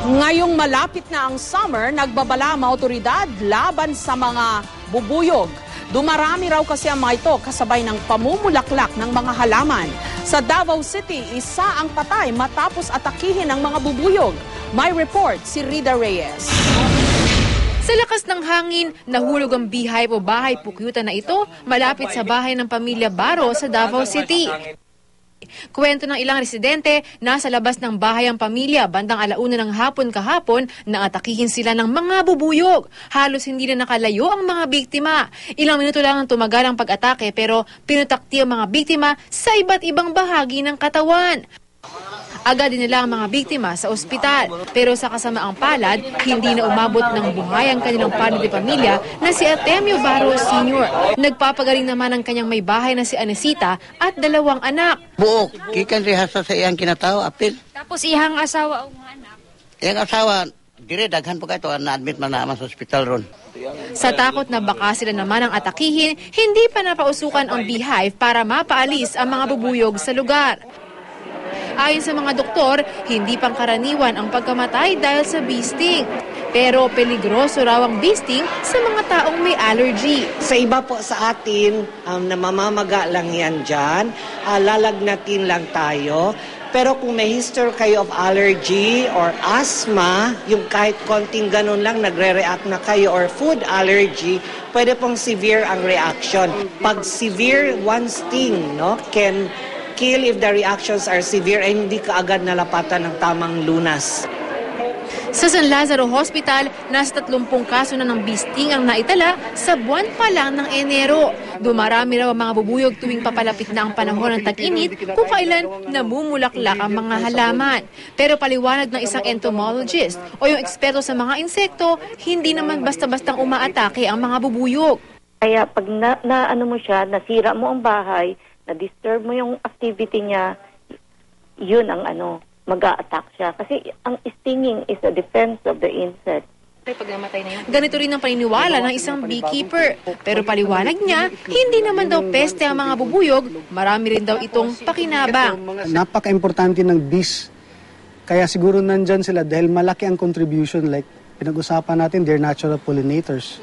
Ngayong malapit na ang summer, nagbabala ang mga otoridad laban sa mga bubuyog. Dumarami raw kasi ang mga ito kasabay ng pamumulaklak ng mga halaman. Sa Davao City, isa ang patay matapos atakihin ng mga bubuyog. May report si Rida Reyes. Sa lakas ng hangin, nahulog ang beehive o bahay pukyutan na ito malapit sa bahay ng pamilya Baro sa Davao City. Kwento ng ilang residente, nasa labas ng bahay ang pamilya bandang 1:00 ng hapon kahapon na atakihin sila ng mga bubuyog. Halos hindi na nakalayo ang mga biktima. Ilang minuto lang ang tumagal ang pag-atake pero pinutakti ang mga biktima sa iba't ibang bahagi ng katawan. Agad dinala ang mga biktima sa ospital. Pero sa kasamaang palad, hindi na umabot ng buhay ang kanilang panig de pamilya na si Artemio Baro Sr. Nagpapagaling naman ang kanyang may bahay na si Anesita at 2 anak. Buok, kikan rihasa sa iyang kinatao, apil. Tapos ihang asawa o mga anak? Iyang asawa, dire daghan po kayo, na-admit man naman sa ospital ron. Sa takot na baka sila naman ang atakihin, hindi pa napausukan ang beehive para mapaalis ang mga bubuyog sa lugar. Ayon sa mga doktor, hindi pangkaraniwan ang pagkamatay dahil sa bee sting. Pero peligroso raw ang bee sting sa mga taong may allergy. Sa iba po sa atin, namamamaga lang yan dyan. Lalagnatin lang tayo. Pero kung may history kayo of allergy or asthma, yung kahit konting ganun lang, nagre-react na kayo, or food allergy, pwede pong severe ang reaction. Pag severe, one sting, no, can kill if the reactions are severe ay hindi kaagad nalapatan ng tamang lunas. Sa San Lazaro Hospital, nasa 30 kaso na ng bee sting ang naitala sa buwan pa lang ng Enero. Dumarami raw ang mga bubuyog tuwing papalapit na ang panahon ng tag-init kung kailan namumulaklak ang mga halaman. Pero paliwanag ng isang entomologist o yung eksperto sa mga insekto, hindi naman basta-bastang umaatake ang mga bubuyog. Kaya pag ano mo siya, nasira mo ang bahay, na-disturb mo yung activity niya, yun ang mag-a-attack siya. Kasi ang stinging is a defense of the insect. Ganito rin ang paniniwala ng isang beekeeper. Pero paliwanag niya, hindi naman daw peste ang mga bubuyog, marami rin daw itong pakinabang. Napaka-importante ng bees. Kaya siguro nandyan sila dahil malaki ang contribution. Like pinag-usapan natin, they're natural pollinators.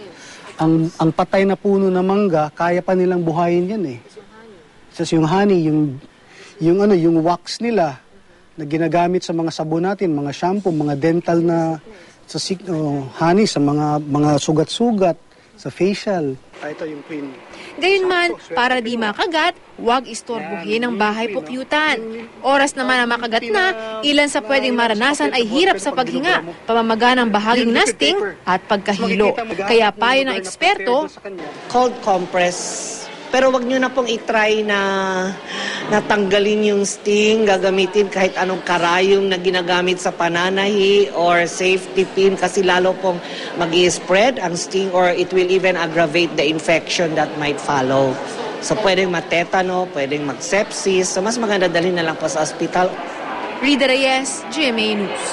Ang patay na puno na mangga, kaya pa nilang buhayin yan eh. Kasi yung honey, yung wax nila na ginagamit sa mga sabon natin, mga shampoo, mga dental na honey sa mga sugat-sugat, sa facial. Ito yung queen. Gayunman, para di makagat, huwag istorbohin ang bahay pukyutan. Oras naman na makagat na, ilan sa pwedeng maranasan ay hirap sa paghinga, pamamaga ng bahaging nesting at pagkahilo. Kaya payo ng eksperto, cold compress. Pero wag nyo na pong itry na natanggalin yung sting, gagamitin kahit anong karayom na ginagamit sa pananahi or safety pin kasi lalo pong mag-i-spread ang sting or it will even aggravate the infection that might follow. So pwedeng matetano, pwedeng mag-sepsis. So mas maganda dalhin na lang po sa ospital. Rida Reyes, GMA News.